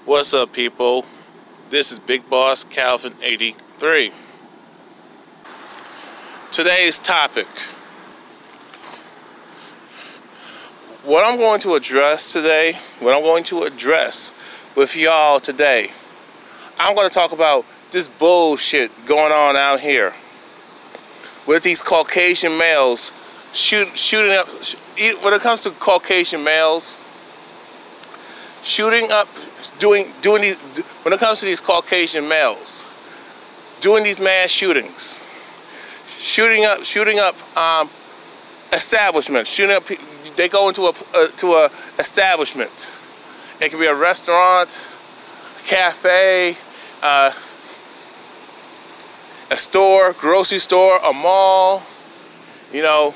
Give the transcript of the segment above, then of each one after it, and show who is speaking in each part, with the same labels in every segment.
Speaker 1: What's up, people? This is Big Boss Calvin 83. Today's topic. What I'm going to address with y'all today, I'm going to talk about this bullshit going on out here with these Caucasian males shooting up. When it comes to Caucasian males shooting up, when it comes to these Caucasian males doing these mass shootings, shooting up establishments, they go into a establishment. It can be a restaurant, a cafe, a store, grocery store, a mall, a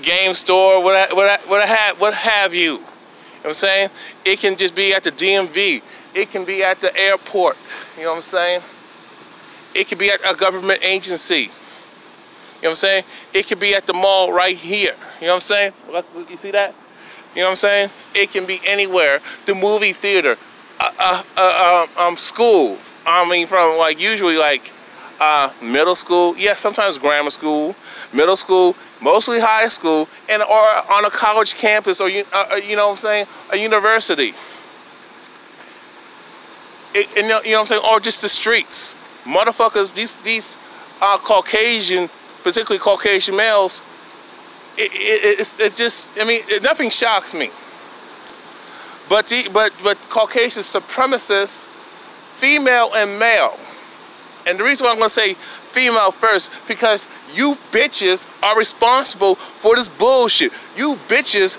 Speaker 1: game store, what have you. You know what I'm saying? It can just be at the DMV. It can be at the airport. You know what I'm saying? It could be at a government agency. You know what I'm saying? It could be at the mall right here. You know what I'm saying? You see that? You know what I'm saying? It can be anywhere. The movie theater, school. Usually middle school. Yeah, sometimes grammar school, middle school, mostly high school, or on a college campus, or you know what I'm saying, a university. You know what I'm saying, or just the streets. Motherfuckers, these Caucasian, particularly Caucasian males. It's just, nothing shocks me. But Caucasian supremacists, female and male. And the reason why I'm going to say female first, because you bitches are responsible for this bullshit. You bitches,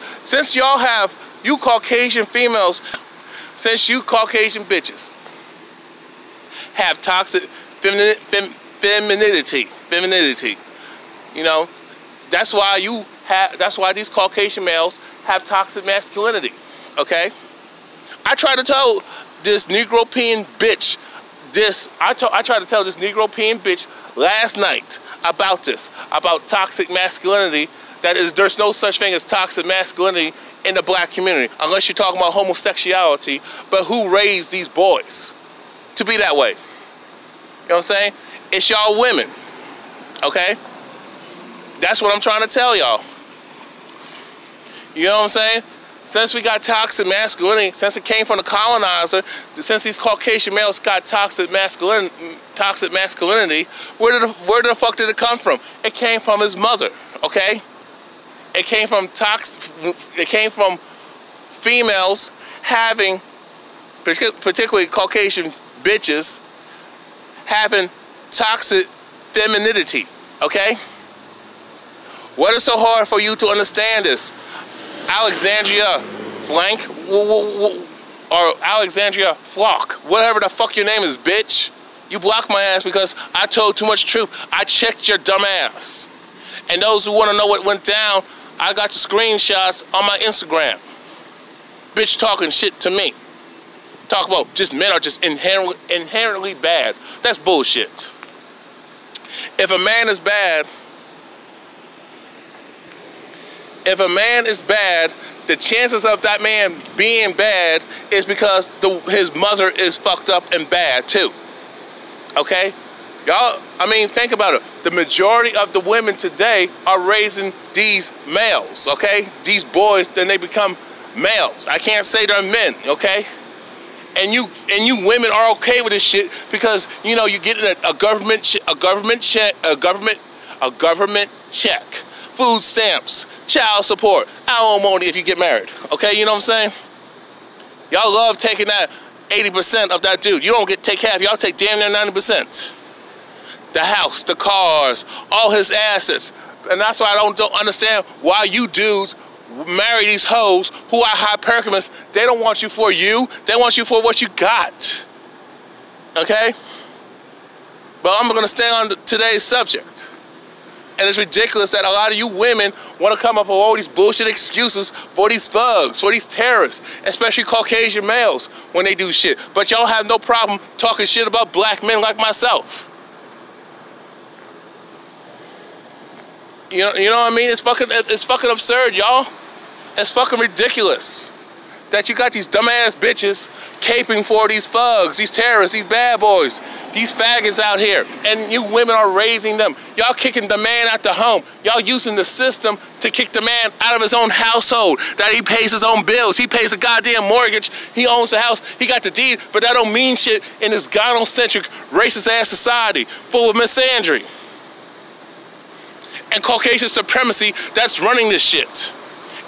Speaker 1: you Caucasian females, since you Caucasian bitches have toxic femininity. That's why these Caucasian males have toxic masculinity. Okay? I try to tell this Negro-pean bitch I tried to tell this Negro-pean bitch last night about toxic masculinity. There's no such thing as toxic masculinity in the black community, unless you're talking about homosexuality. But who raised these boys to be that way? You know what I'm saying? It's y'all women. Okay? That's what I'm trying to tell y'all. You know what I'm saying? Since we got toxic masculinity, since it came from the colonizer, since these Caucasian males got toxic masculinity, where the fuck did it come from? It came from his mother, okay? It came from females having, particularly Caucasian bitches, having toxic femininity, okay? What is so hard for you to understand this? Alexandria Flank, or Alexandria Flock, whatever the fuck your name is, bitch. You blocked my ass because I told too much truth. I checked your dumb ass. And those who want to know what went down, I got the screenshots on my Instagram. Bitch talking shit to me. Talk about just men are just inherently bad. That's bullshit. If a man is bad, the chances of that man being bad is because his mother is fucked up and bad too. Okay? Y'all, think about it. The majority of the women today are raising these males, okay? These boys, then they become males. I can't say they're men, okay? And you women are okay with this shit because, you're getting a government check. Food stamps, child support, alimony if you get married. Okay, you know what I'm saying? Y'all love taking that 80% of that dude. You don't take half, y'all take damn near 90%. The house, the cars, all his assets. And that's why I don't understand why you dudes marry these hoes who are hypergamous. They don't want you for you. They want you for what you got. Okay? But I'm going to stay on today's subject. And it's ridiculous that a lot of you women want to come up with all these bullshit excuses for these thugs, for these terrorists, especially Caucasian males when they do shit. But y'all have no problem talking shit about black men like myself. You know what I mean? It's fucking absurd, y'all. It's fucking ridiculous. that you got these dumbass bitches caping for these thugs, these terrorists, these bad boys, these faggots out here, and you women are raising them. Y'all kicking the man out the home. Y'all using the system to kick the man out of his own household, that he pays his own bills. He pays a goddamn mortgage. He owns the house. He got the deed, but that don't mean shit in this gynocentric, racist-ass society full of misandry and Caucasian supremacy that's running this shit.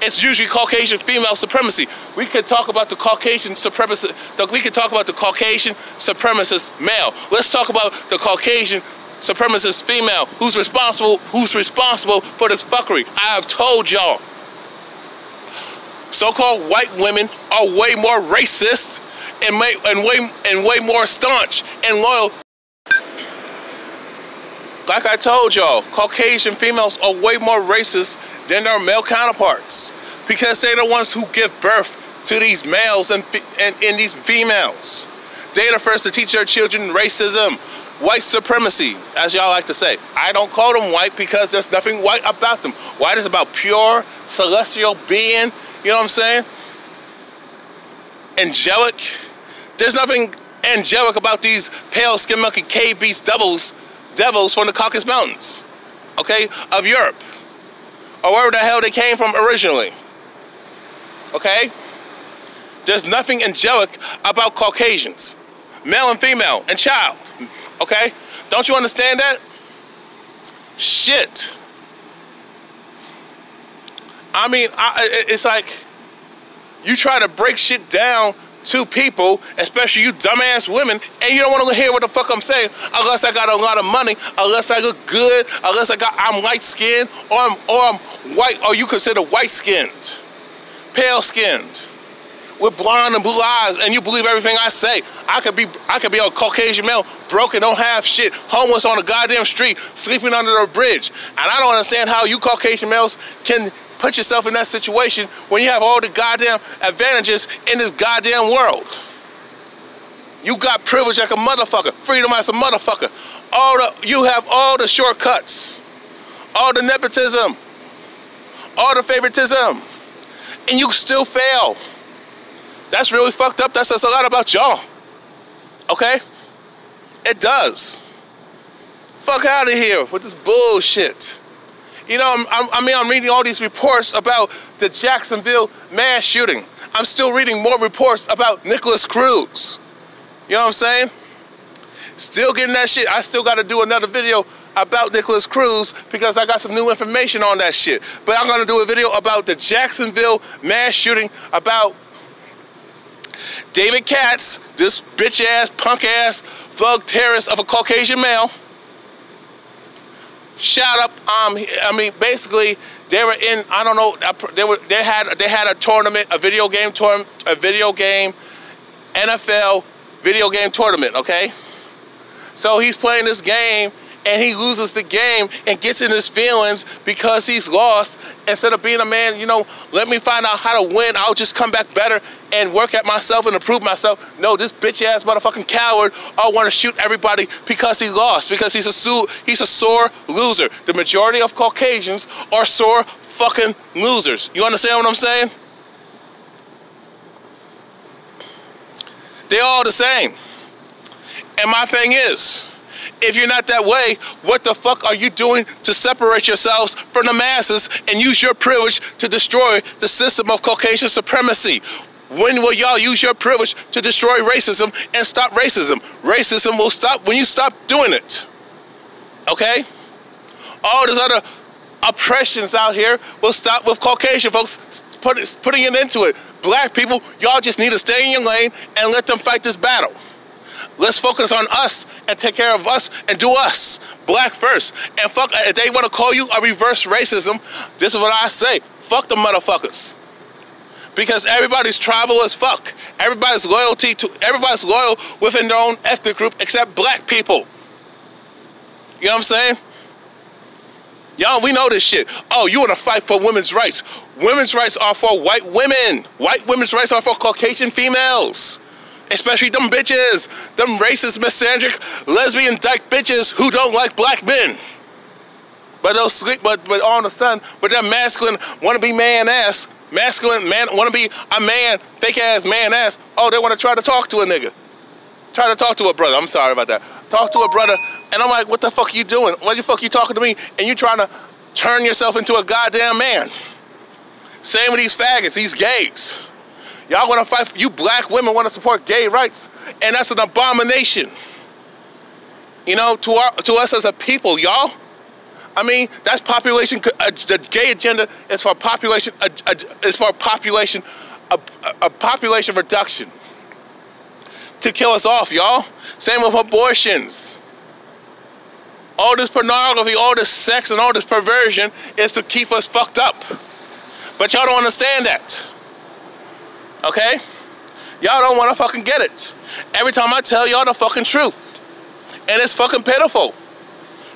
Speaker 1: It's usually Caucasian female supremacy. We could talk about the Caucasian supremacist. We could talk about the Caucasian supremacist male. Let's talk about the Caucasian supremacist female who's responsible for this fuckery. I have told y'all, so-called white women are way more racist and way more staunch and loyal. Like I told y'all, Caucasian females are way more racist than their male counterparts, because they're the ones who give birth to these males and these females. They're the first to teach their children racism, white supremacy, as y'all like to say. I don't call them white because there's nothing white about them. White is about pure, celestial being, you know what I'm saying? Angelic. There's nothing angelic about these pale skin monkey cave beast devils from the Caucasus Mountains, okay, of Europe, or wherever the hell they came from originally, okay? There's nothing angelic about Caucasians, male and female and child, okay? Don't you understand that? Shit. I mean, it's like you try to break shit down to people, especially you dumbass women, and you don't want to hear what the fuck I'm saying unless I got a lot of money, unless I look good, unless I'm light skinned, or I'm white, or you consider white skinned, pale skinned, with blonde and blue eyes, and you believe everything I say. I could be a Caucasian male, broken, don't have shit, homeless on the goddamn street, sleeping under a bridge, and I don't understand how you Caucasian males can put yourself in that situation when you have all the goddamn advantages in this goddamn world. You got privilege like a motherfucker, freedom as a motherfucker. You have all the shortcuts, all the nepotism, all the favoritism, and you still fail. That's really fucked up. That says a lot about y'all, okay? It does. Fuck out of here with this bullshit. You know, I'm reading all these reports about the Jacksonville mass shooting. I'm still reading more reports about Nicholas Cruz. You know what I'm saying? Still getting that shit. I still got to do another video about Nicholas Cruz because I got some new information on that shit. But I'm going to do a video about the Jacksonville mass shooting, about David Katz, this bitch-ass, punk-ass, thug terrorist of a Caucasian male. Shot up. I mean, basically, they were in. I don't know. They had a tournament, a video game NFL video game tournament. Okay, so he's playing this game and he loses the game and gets in his feelings because he's lost. Instead of being a man, you know, let me find out how to win. I'll just come back better and work at myself and improve myself. No, this bitch-ass motherfucking coward all want to shoot everybody because he lost, because he's a sore loser. The majority of Caucasians are sore fucking losers. You understand what I'm saying? They're all the same. And my thing is, if you're not that way, what the fuck are you doing to separate yourselves from the masses and use your privilege to destroy the system of Caucasian supremacy? When will y'all use your privilege to destroy racism and stop racism? Racism will stop when you stop doing it. Okay? All these other oppressions out here will stop with Caucasian folks putting it into it. Black people, y'all just need to stay in your lane and let them fight this battle. Let's focus on us and take care of us and do us. Black first. And fuck, if they want to call you a reverse racism, this is what I say. Fuck the motherfuckers. Because everybody's tribal as fuck. Everybody's loyal within their own ethnic group except black people. You know what I'm saying? Y'all, we know this shit. Oh, you want to fight for women's rights. Women's rights are for white women. White women's rights are for Caucasian females. Especially them bitches, them racist, misandric, lesbian, dyke bitches who don't like black men. But they'll sleep, but all of a sudden, with that masculine, wannabe man ass, Masculine man want to be a man, fake ass man ass. Oh, they want to try to talk to a nigga. Try to talk to a brother. I'm sorry about that. Talk to a brother, and I'm like, what the fuck are you doing? Why the fuck you talking to me? And you trying to turn yourself into a goddamn man. Same with these faggots, these gays. Y'all want to fight, you black women want to support gay rights, and that's an abomination. You know, to us as a people, y'all. I mean, that's population. The gay agenda is for population. Is for population. A population reduction. To kill us off, y'all. Same with abortions. All this pornography, all this sex, and all this perversion is to keep us fucked up. But y'all don't understand that. Okay? Y'all don't want to fucking get it. Every time I tell y'all the fucking truth. And it's fucking pitiful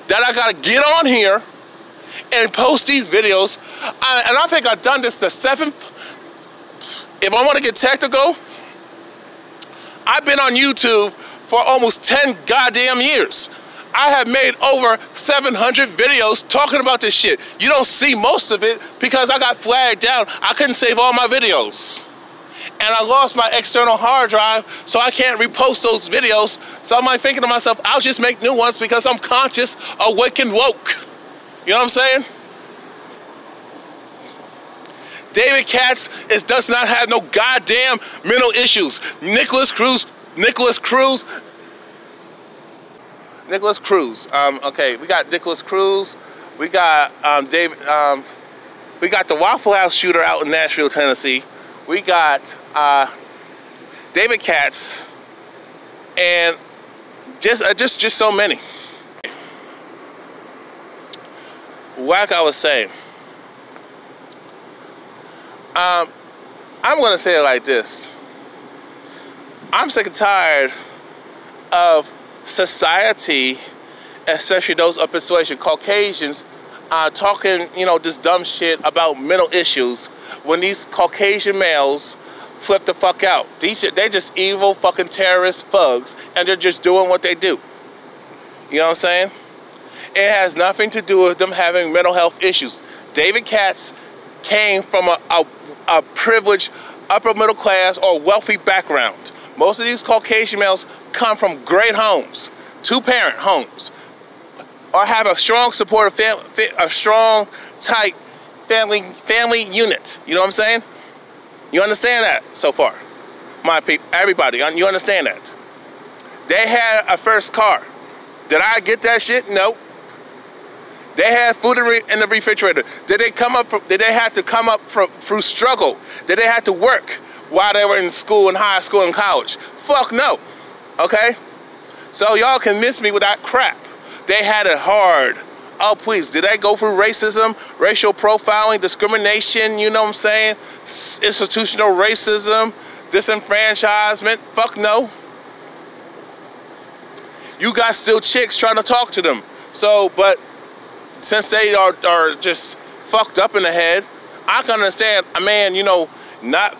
Speaker 1: that I gotta get on here and post these videos. And I think I've done this the 7th. If I want to get technical, I've been on YouTube for almost 10 goddamn years. I have made over 700 videos talking about this shit. You don't see most of it because I got flagged down. I couldn't save all my videos. And I lost my external hard drive, so I can't repost those videos. So I'm like thinking to myself, I'll just make new ones because I'm conscious, awake, and woke. You know what I'm saying? David Katz does not have no goddamn mental issues. Nicholas Cruz. Okay, we got Nicholas Cruz. We got we got the Waffle House shooter out in Nashville, Tennessee. We got David Katz, and just so many. Like I was saying, I'm gonna say it like this. I'm sick and tired of society, especially those of persuasion, Caucasians, talking, you know, this dumb shit about mental issues when these Caucasian males flip the fuck out. They're just evil fucking terrorist thugs, and they're just doing what they do. You know what I'm saying? It has nothing to do with them having mental health issues. David Katz came from a privileged upper middle class or wealthy background. Most of these Caucasian males come from great homes, 2-parent homes, or have a strong supportive family, a strong, tight family unit. You know what I'm saying? You understand that so far? My people, everybody, you understand that? They had a first car. Did I get that shit? No. They had food in the refrigerator. Did they have to come up through struggle? Did they have to work while they were in school, in high school, and college? Fuck no. Okay? So y'all can miss me with that crap. They had it hard. Oh, please, did they go through racism, racial profiling, discrimination, you know what I'm saying? Institutional racism, disenfranchisement? Fuck no. You got still chicks trying to talk to them. So, but since they are just fucked up in the head, I can understand a man, you know, not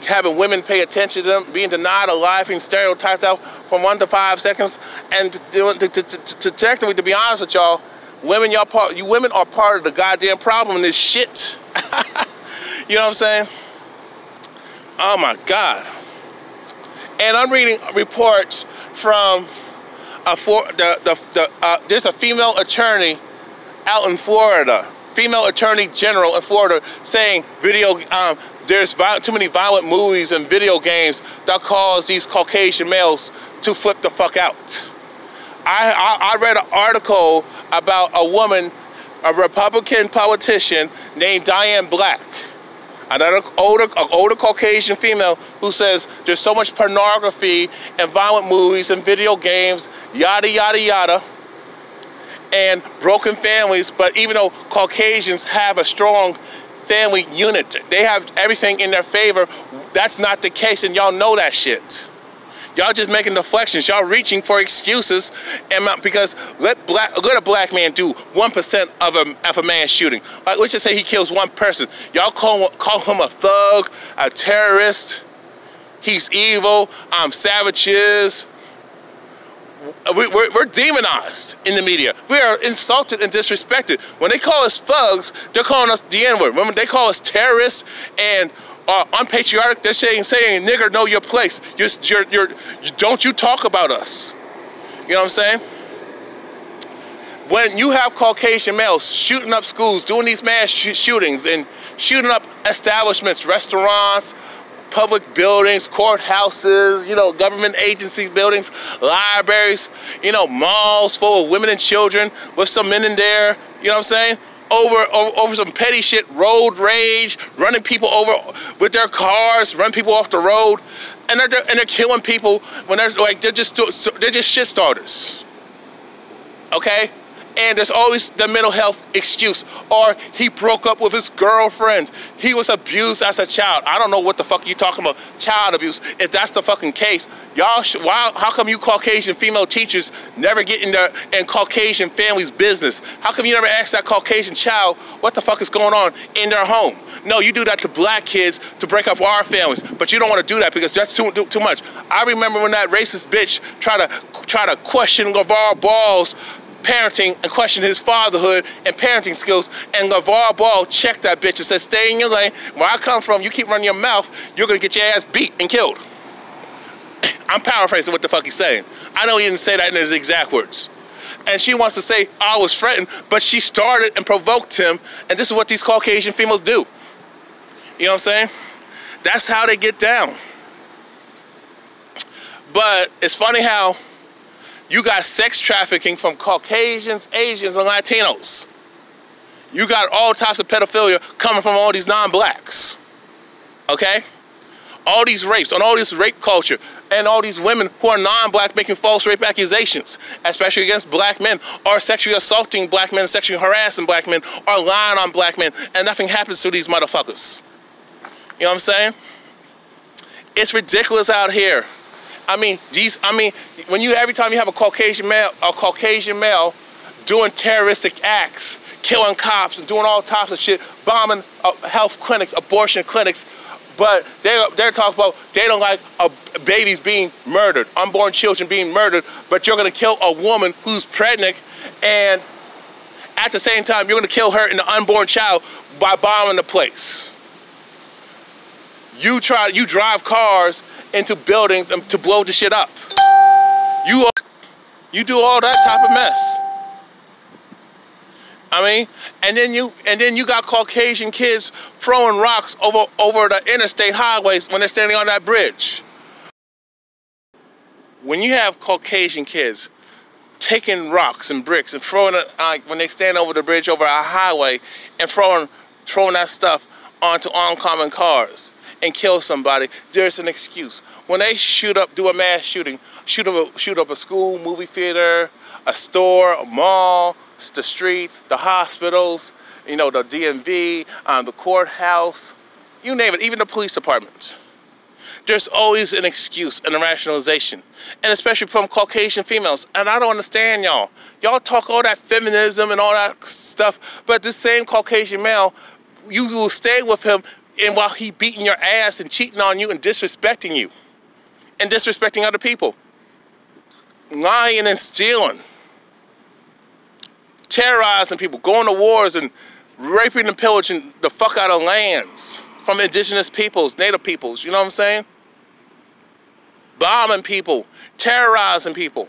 Speaker 1: having women pay attention to them, being denied a life and stereotyped out from 1 to 5 seconds, and to technically, to be honest with y'all, women are part of the goddamn problem in this shit. You know what I'm saying? Oh my God. And I'm reading reports from there's a female attorney out in Florida. Female Attorney General in Florida saying there's too many violent movies and video games that cause these Caucasian males to flip the fuck out. I read an article about a woman, a Republican politician named Diane Black, another older Caucasian female, who says there's so much pornography and violent movies and video games, yada, yada, yada, and broken families. But even though Caucasians have a strong family unit, they have everything in their favor, that's not the case, and y'all know that shit. Y'all just making deflections. Y'all reaching for excuses, and because let a black man do 1% of a man shooting. Like, let's just say he kills one person. Y'all call him a thug, a terrorist. He's evil. Savages. we're demonized in the media. We are insulted and disrespected. When they call us thugs, they're calling us the N-word. When they call us terrorists and unpatriotic, they're saying, nigger, know your place. Don't you talk about us. You know what I'm saying? When you have Caucasian males shooting up schools, doing these mass shootings, and shooting up establishments, restaurants, public buildings, courthouses, you know, government agency buildings, libraries, you know, malls full of women and children with some men in there, you know what I'm saying? Over some petty shit, road rage, running people over with their cars, running people off the road, and they're killing people when they're just shit starters. Okay? And there's always the mental health excuse. Or he broke up with his girlfriend. He was abused as a child. I don't know what the fuck you talking about, child abuse. If that's the fucking case, y'all, how come you Caucasian female teachers never get in Caucasian families' business? How come you never ask that Caucasian child what the fuck is going on in their home? No, you do that to black kids to break up our families, but you don't want to do that because that's too much. I remember when that racist bitch tried to question LeVar Ball's parenting and question his fatherhood and parenting skills, and LeVar Ball checked that bitch and said, stay in your lane. Where I come from, you keep running your mouth, you're gonna get your ass beat and killed. I'm paraphrasing what the fuck he's saying. I know he didn't say that in his exact words. And she wants to say I was threatened, but she started and provoked him, and this is what these Caucasian females do. You know what I'm saying? That's how they get down. But it's funny how you got sex trafficking from Caucasians, Asians, and Latinos. You got all types of pedophilia coming from all these non-blacks. Okay? All these rapes, and all this rape culture, and all these women who are non-black making false rape accusations, especially against black men, or sexually assaulting black men, sexually harassing black men, or lying on black men, and nothing happens to these motherfuckers. You know what I'm saying? It's ridiculous out here. Every time you have a Caucasian male doing terroristic acts, killing cops and doing all types of shit, bombing health clinics, abortion clinics, but they're talking about they don't like babies being murdered, unborn children being murdered, but you're gonna kill a woman who's pregnant, and at the same time you're gonna kill her and the unborn child by bombing the place. You drive cars into buildings and to blow the shit up. You do all that type of mess. I mean, and then you got Caucasian kids throwing rocks over the interstate highways when they're standing on that bridge. When you have Caucasian kids taking rocks and bricks and throwing it when they stand over the bridge over a highway and throwing that stuff onto oncoming cars and kill somebody, there's an excuse. When they do a mass shooting, shoot up a school, movie theater, a store, a mall, the streets, the hospitals, you know, the DMV, the courthouse, you name it, even the police department. There's always an excuse and a rationalization, and especially from Caucasian females. And I don't understand y'all. Y'all talk all that feminism and all that stuff, but this same Caucasian male, you will stay with him and while he beating your ass and cheating on you and disrespecting you and disrespecting other people, lying and stealing, terrorizing people, going to wars and raping and pillaging the fuck out of lands from indigenous peoples, native peoples, you know what I'm saying? Bombing people, terrorizing people,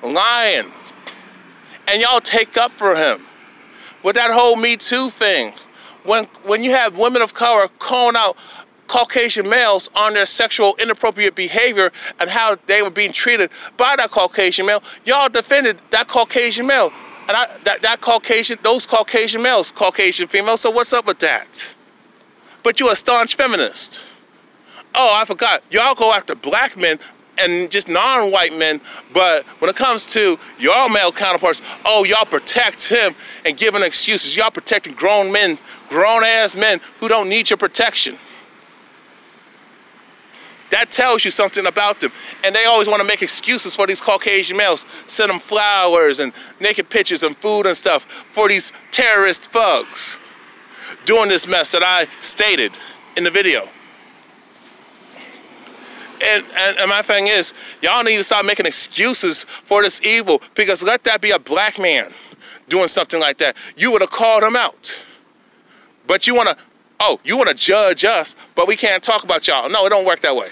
Speaker 1: lying, and y'all take up for him with that whole Me Too thing. When you have women of color calling out Caucasian males on their sexual inappropriate behavior and how they were being treated by that Caucasian male, y'all defended that Caucasian male and those Caucasian males, Caucasian females. So what's up with that? But you a staunch feminist. Oh, I forgot. Y'all go after black men and just non-white men, but when it comes to your male counterparts, oh, y'all protect him and giving excuses. Y'all protecting grown men, grown-ass men who don't need your protection. That tells you something about them. And they always want to make excuses for these Caucasian males. Send them flowers and naked pictures and food and stuff for these terrorist thugs doing this mess that I stated in the video. And my thing is, y'all need to stop making excuses for this evil, because let that be a black man doing something like that. You would have called him out. But you want to judge us, but we can't talk about y'all. No, it don't work that way.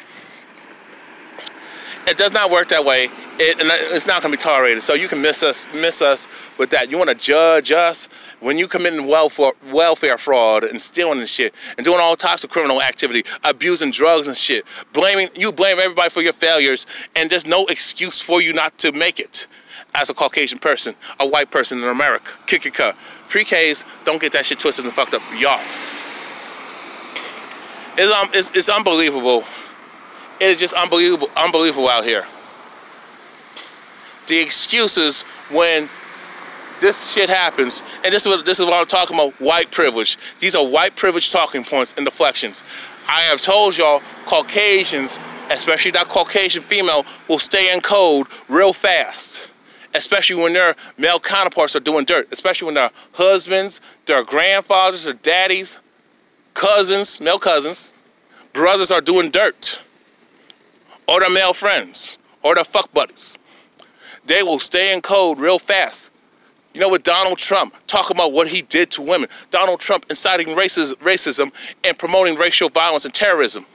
Speaker 1: It does not work that way. It's not going to be tolerated. So you can miss us with that. You want to judge us when you committing welfare fraud and stealing and shit and doing all types of criminal activity, abusing drugs and shit. You blame everybody for your failures, and there's no excuse for you not to make it as a Caucasian person, a white person in America. Kick your cut. Pre-Ks, don't get that shit twisted and fucked up, y'all. It's unbelievable. It is just unbelievable out here. The excuses when this shit happens, and this is what I'm talking about, white privilege. These are white privilege talking points and deflections. I have told y'all, Caucasians, especially that Caucasian female, will stay in code real fast. Especially when their male counterparts are doing dirt. Especially when their husbands, their grandfathers, their daddies, cousins, male cousins, brothers are doing dirt. Or their male friends, or their fuck buddies. They will stay in code real fast. You know, with Donald Trump talking about what he did to women. Donald Trump inciting racism and promoting racial violence and terrorism.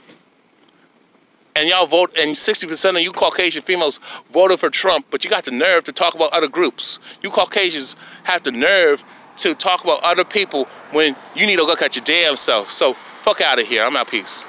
Speaker 1: And y'all vote, and 60% of you Caucasian females voted for Trump, but you got the nerve to talk about other groups. You Caucasians have the nerve to talk about other people when you need to look at your damn self. So, fuck out of here. I'm out. Peace.